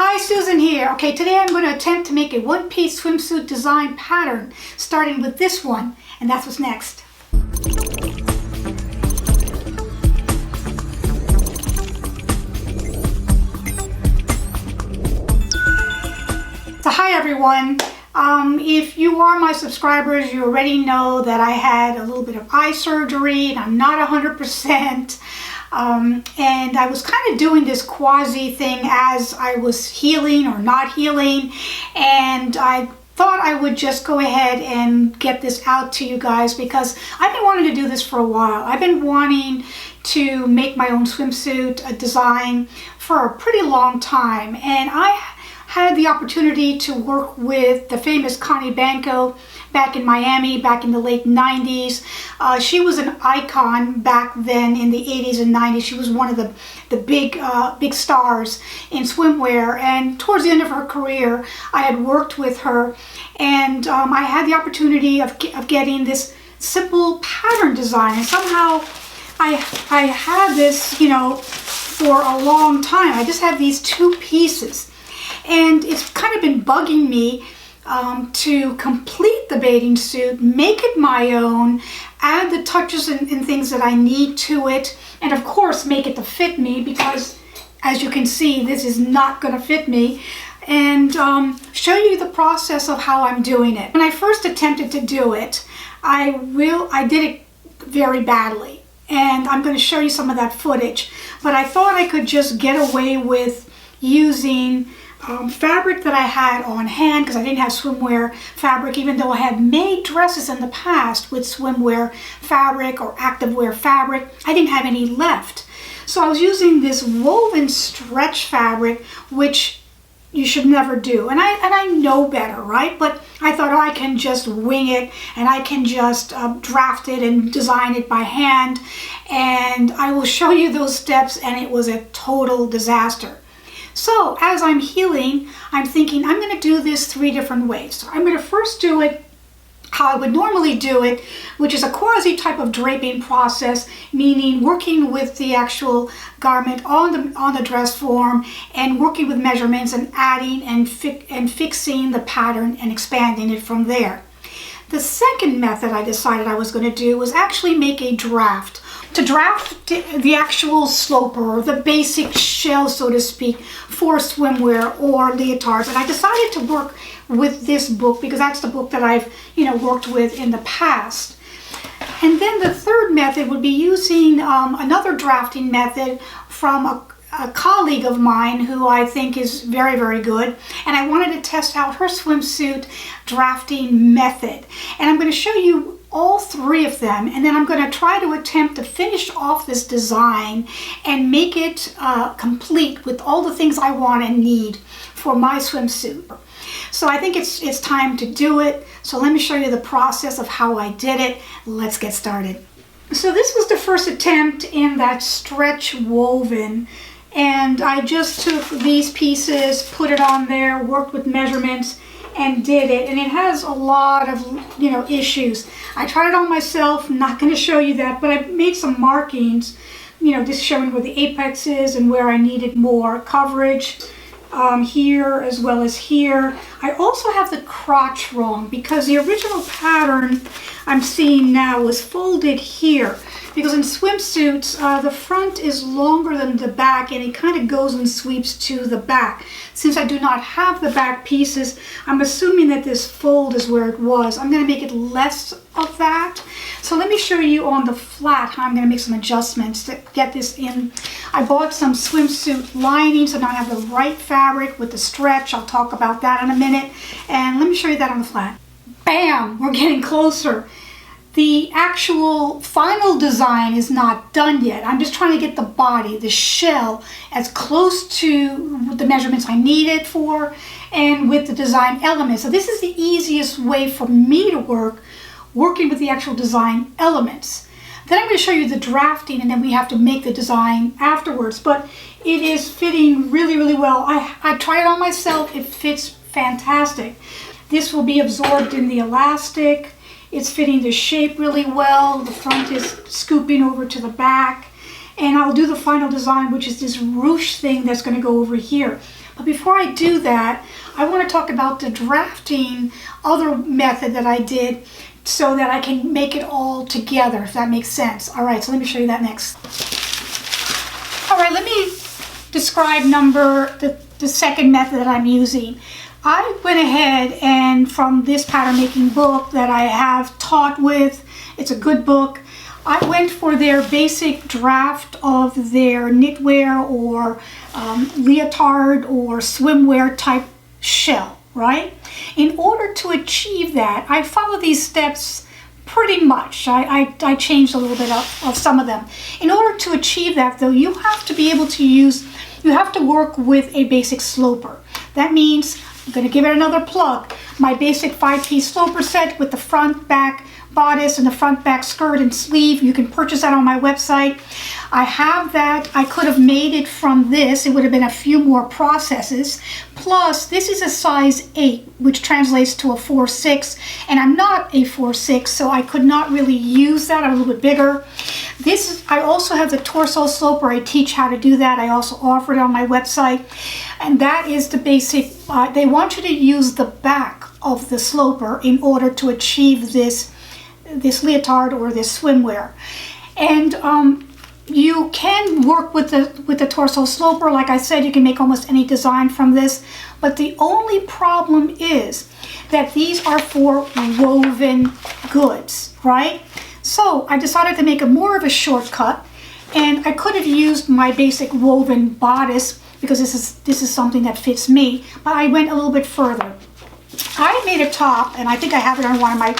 Hi, Susan here. Okay, today I'm going to attempt to make a one-piece swimsuit design pattern, starting with this one, and that's what's next. So hi everyone. If you are my subscribers, you already know that I had a little bit of eye surgery and I'm not 100%. And I was kind of doing this quasi thing as I was healing or not healing, and I thought I would just go ahead and get this out to you guys because I've been wanting to do this for a while. I've been wanting to make my own swimsuit design for a pretty long time, and I had the opportunity to work with the famous Connie Banco back in Miami back in the late 90s. She was an icon back then in the 80s and 90s. She was one of the big stars in swimwear, and towards the end of her career I had worked with her, and I had the opportunity of getting this simple pattern design, and somehow I had this, for a long time. I just had these two pieces, and it's kind of been bugging me to complete the bathing suit, make it my own, add the touches and things that I need to it, and of course make it to fit me, because as you can see this is not going to fit me, and show you the process of how I'm doing it. When I first attempted to do it, I did it very badly, and I'm going to show you some of that footage, but I thought I could just get away with using fabric that I had on hand, because I didn't have swimwear fabric, even though I had made dresses in the past with swimwear fabric or activewear fabric. I didn't have any left. So I was using this woven stretch fabric, which you should never do. And I know better, right? But I thought, I can just wing it, and I can just draft it and design it by hand. And I will show you those steps, and it was a total disaster. So as I'm healing, I'm thinking I'm going to do this 3 different ways. So I'm going to first do it how I would normally do it, which is a quasi type of draping process, meaning working with the actual garment on the dress form and working with measurements and adding and fixing the pattern and expanding it from there. The second method I decided I was going to do was actually make a draft. To draft the actual sloper, or the basic shell, so to speak, for swimwear or leotards. And I decided to work with this book because that's the book that I've worked with in the past. And then the third method would be using another drafting method from a colleague of mine who I think is very, very good, and I wanted to test out her swimsuit drafting method. And I'm going to show you all 3 of them, and then I'm going to try to attempt to finish off this design and make it complete with all the things I want and need for my swimsuit. So I think it's time to do it. So let me show you the process of how I did it. Let's get started. So this was the first attempt in that stretch woven, and I just took these pieces, put it on there, worked with measurements, and did it. And it has a lot of issues. I tried it on myself, not going to show you that, but I made some markings, just showing where the apex is and where I needed more coverage, here as well as here. I also have the crotch wrong, because the original pattern I'm seeing now was folded here, because in swimsuits the front is longer than the back, and it kind of goes and sweeps to the back. Since I do not have the back pieces, I'm assuming that this fold is where it was. I'm going to make it less of that. So let me show you on the flat how I'm going to make some adjustments to get this in. I bought some swimsuit lining, so now I have the right fabric with the stretch. I'll talk about that in a minute. And let me show you that on the flat. Bam! We're getting closer. The actual final design is not done yet. I'm just trying to get the body, the shell, as close to the measurements I need it for, and with the design elements. So this is the easiest way for me to working with the actual design elements. Then I'm going to show you the drafting, and then we have to make the design afterwards. But it is fitting really, really well. I tried it on myself. It fits fantastic. This will be absorbed in the elastic. It's fitting the shape really well. The front is scooping over to the back. And I'll do the final design, which is this ruche thing that's going to go over here. But before I do that, I want to talk about the drafting other method that I did so that I can make it all together, if that makes sense. All right, so let me show you that next. All right, let me describe the second method that I'm using. I went ahead and from this pattern making book that I have taught with, it's a good book, I went for their basic draft of their knitwear or leotard or swimwear type shell, right? In order to achieve that, I follow these steps pretty much. I changed a little bit of some of them. In order to achieve that though, you have to be able to you have to work with a basic sloper. That means, I'm going to give it another plug, my basic 5-piece sloper set with the front, back, bodice and the front, back skirt and sleeve. You can purchase that on my website. I have that. I could have made it from this. It would have been a few more processes. Plus, this is a size 8, which translates to a 4/6, and I'm not a 4/6, so I could not really use that. I'm a little bit bigger. I also have the torso sloper. I teach how to do that. I also offer it on my website, and that is the basic. They want you to use the back of the sloper in order to achieve this leotard or this swimwear. And you can work with the torso sloper. Like I said, you can make almost any design from this, but the only problem is that these are for woven goods, right? So I decided to make more of a shortcut, and I could have used my basic woven bodice because this is something that fits me, but I went a little bit further. I made a top, and I think I have it on one of my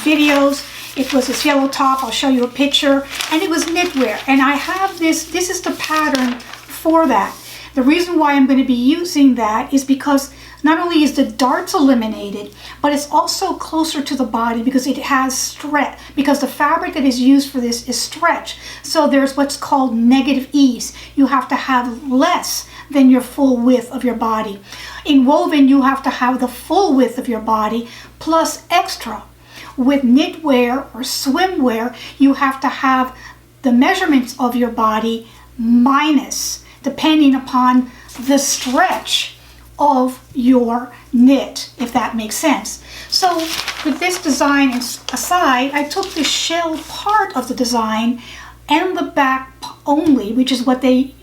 videos. It was this yellow top. I'll show you a picture, and it was knitwear, and I have this is the pattern for that. The reason why I'm going to be using that is because not only is the darts eliminated, but it's also closer to the body because it has stretch, because the fabric that is used for this is stretch. So there's what's called negative ease. You have to have less than your full width of your body. In woven, you have to have the full width of your body plus extra. With knitwear or swimwear, you have to have the measurements of your body minus, depending upon the stretch of your knit, if that makes sense. So with this design aside, I took the shell part of the design and the back only, which is what they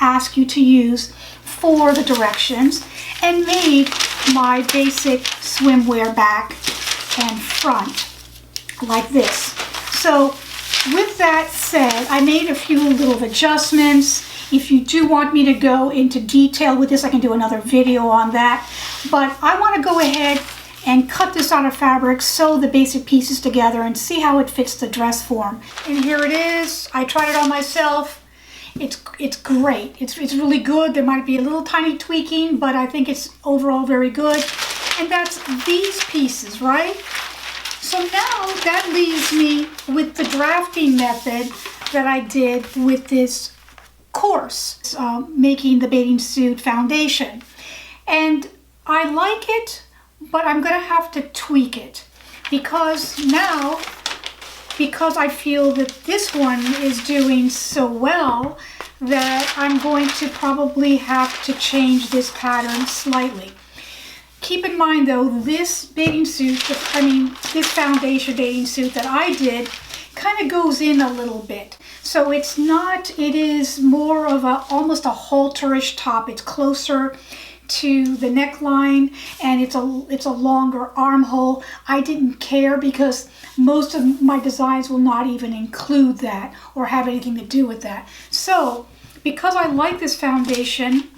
ask you to use for the directions, and made my basic swimwear back and front like this. So with that said, I made a few little adjustments. If you do want me to go into detail with this, I can do another video on that. But I want to go ahead and cut this out of fabric, sew the basic pieces together, and see how it fits the dress form. And here it is. I tried it on myself. It's great. It's really good. There might be a little tiny tweaking, but I think it's overall very good. And that's these pieces, right? So now that leaves me with the drafting method that I did with this course, making the bathing suit foundation. And I like it, but I'm going to have to tweak it because I feel that this one is doing so well that I'm going to probably have to change this pattern slightly. Keep in mind though, this bathing suit, this foundation bathing suit that I did kind of goes in a little bit. So it is more of almost a halterish top. It's closer to the neckline, and it's a longer armhole. I didn't care because most of my designs will not even include that or have anything to do with that. So because I like this foundation,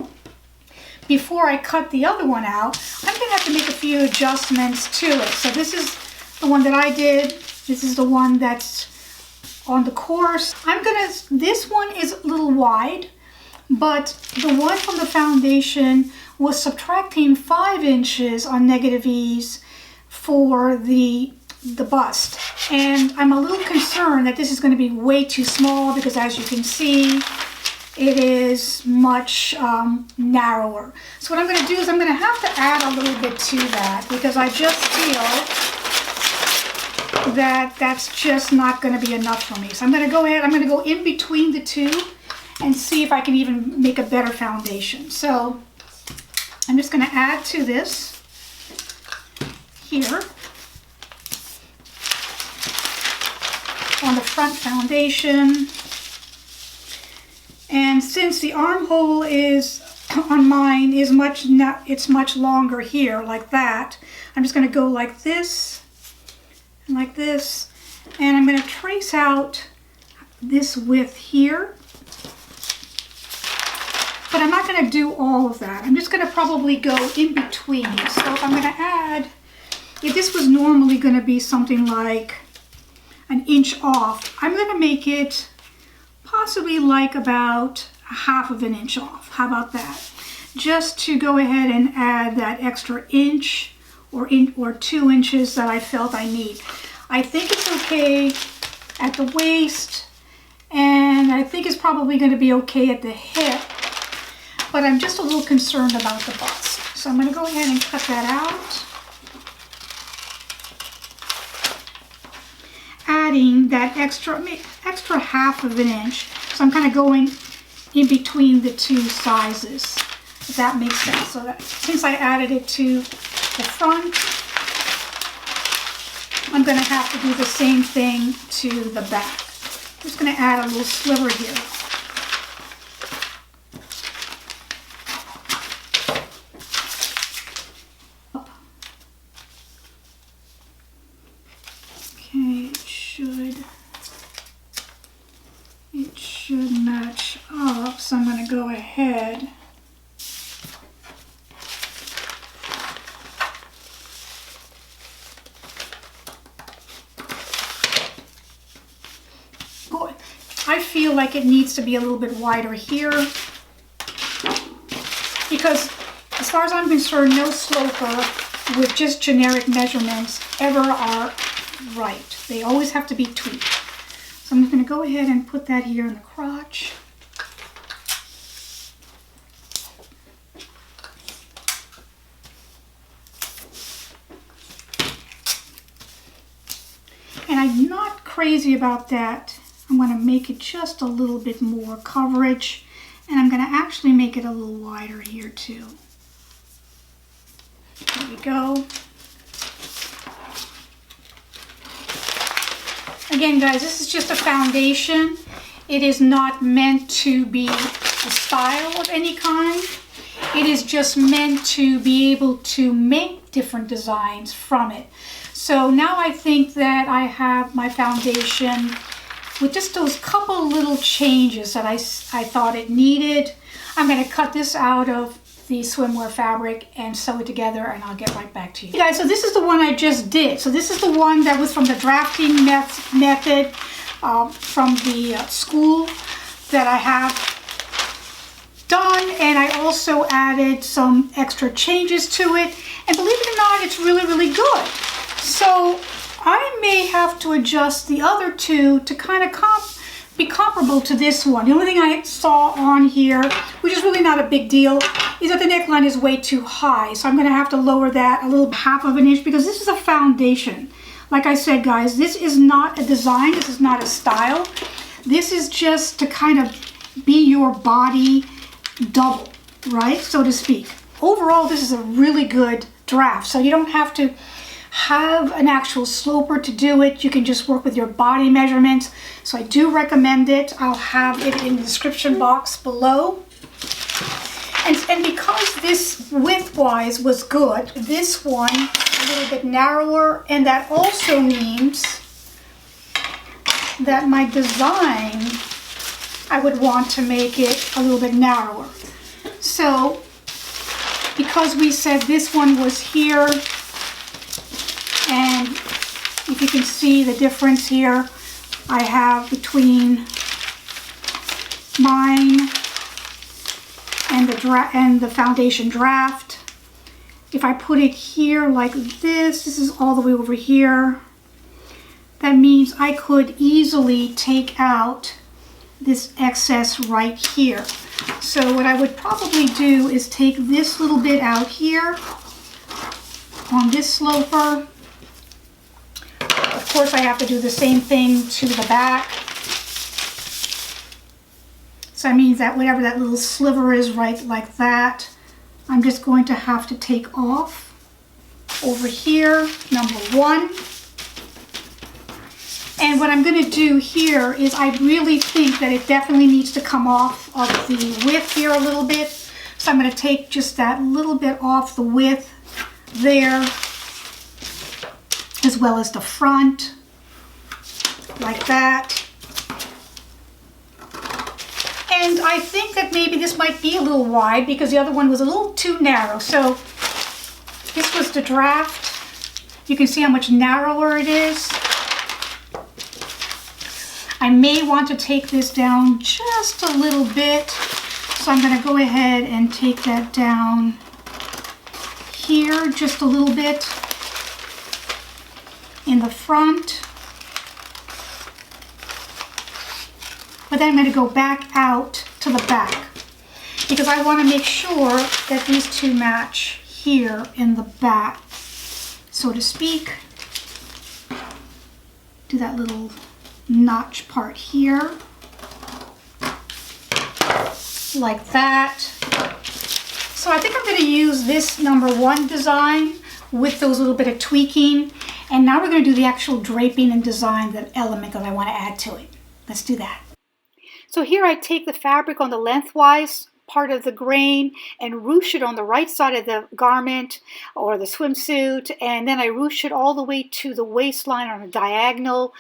before I cut the other one out, I'm going to have to make a few adjustments to it. So this is the one that I did. This is the one that's on the course. This one is a little wide, but the one from the foundation was subtracting 5 inches on negative ease for the bust. And I'm a little concerned that this is going to be way too small because, as you can see, it is much narrower. So what I'm going to do is I'm going to have to add a little bit to that because I just feel that that's just not going to be enough for me. So I'm going to go ahead, I'm going to go in between the two and see if I can even make a better foundation. So I'm just going to add to this here on the front foundation. And since the armhole is on mine is it's much longer here, like that, I'm just going to go like this and like this, and I'm going to trace out this width here. But I'm not going to do all of that. I'm just going to probably go in between. So if I'm going to add, if this was normally going to be something like an inch off, I'm going to make it possibly like about 1/2 inch off. How about that? Just to go ahead and add that extra inch or 2 inches that I felt I need. I think it's okay at the waist, and I think it's probably going to be okay at the hip, but I'm just a little concerned about the bust. So I'm going to go ahead and cut that out. Adding that extra 1/2 inch. So I'm kind of going in between the two sizes, if that makes sense. So that since I added it to the front, I'm going to have to do the same thing to the back. I'm just going to add a little sliver here. It should match up, so I'm going to go ahead I feel like it needs to be a little bit wider here, because as far as I'm concerned, no sloper with just generic measurements ever are right. They always have to be tweaked. So I'm going to go ahead and put that here in the crotch. And I'm not crazy about that. I'm going to make it just a little bit more coverage, and I'm going to actually make it a little wider here too. There we go. Again, guys, this is just a foundation. It is not meant to be a style of any kind. It is just meant to be able to make different designs from it. So now I think that I have my foundation with just those couple little changes that I thought it needed. I'm going to cut this out of the swimwear fabric and sew it together, and I'll get right back to you. Guys, so this is the one I just did. So this is the one that was from the drafting method from the school that I have done, and I also added some extra changes to it, and believe it or not, it's really, really good. So I may have to adjust the other two to kind of be comparable to this one. The only thing I saw on here, which is really not a big deal, is that the neckline is way too high. So I'm going to have to lower that a little 1/2 inch, because this is a foundation. Like I said, guys, this is not a design. This is not a style. This is just to kind of be your body double, right? So to speak. Overall, this is a really good draft. So you don't have to have an actual sloper to do it. You can just work with your body measurements. So I do recommend it. I'll have it in the description box below. And because this width-wise was good, this one a little bit narrower, and that also means that my design, I would want to make it a little bit narrower. So because we said this one was here, and if you can see the difference here, I have between mine and the foundation draft. If I put it here like this is all the way over here. That means I could easily take out this excess right here. So what I would probably do is take this little bit out here on this sloper. Of course, I have to do the same thing to the back. So that means that whatever that little sliver is right like that, I'm just going to have to take off over here, number 1. And what I'm going to do here is I really think that it definitely needs to come off of the width here a little bit. So I'm going to take just that little bit off the width there, as well as the front, like that. And I think that maybe this might be a little wide because the other one was a little too narrow. So this was the draft. You can see how much narrower it is. I may want to take this down just a little bit. So I'm going to go ahead and take that down here just a little bit in the front. But then I'm going to go back out to the back because I want to make sure that these two match here in the back, so to speak. Do that little notch part here, like that. So I think I'm going to use this number 1 design with those little bit of tweaking. And now we're going to do the actual draping and design, the element that I want to add to it. Let's do that. So here I take the fabric on the lengthwise part of the grain and ruche it on the right side of the garment or the swimsuit, and then I ruche it all the way to the waistline on a diagonal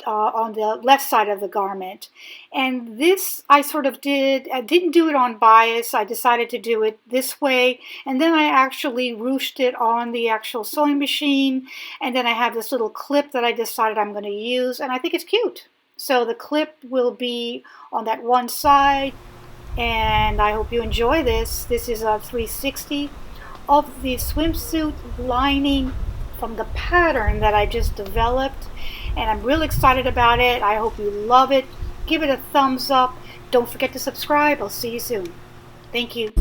on the left side of the garment. And this I sort of I didn't do it on bias. I decided to do it this way, and then I actually ruched it on the actual sewing machine, and then I have this little clip that I decided I'm going to use, and I think it's cute. So the clip will be on that one side, and I hope you enjoy this. This is a 360 of the swimsuit lining from the pattern that I just developed, and I'm real excited about it. I hope you love it. Give it a thumbs up. Don't forget to subscribe. I'll see you soon. Thank you.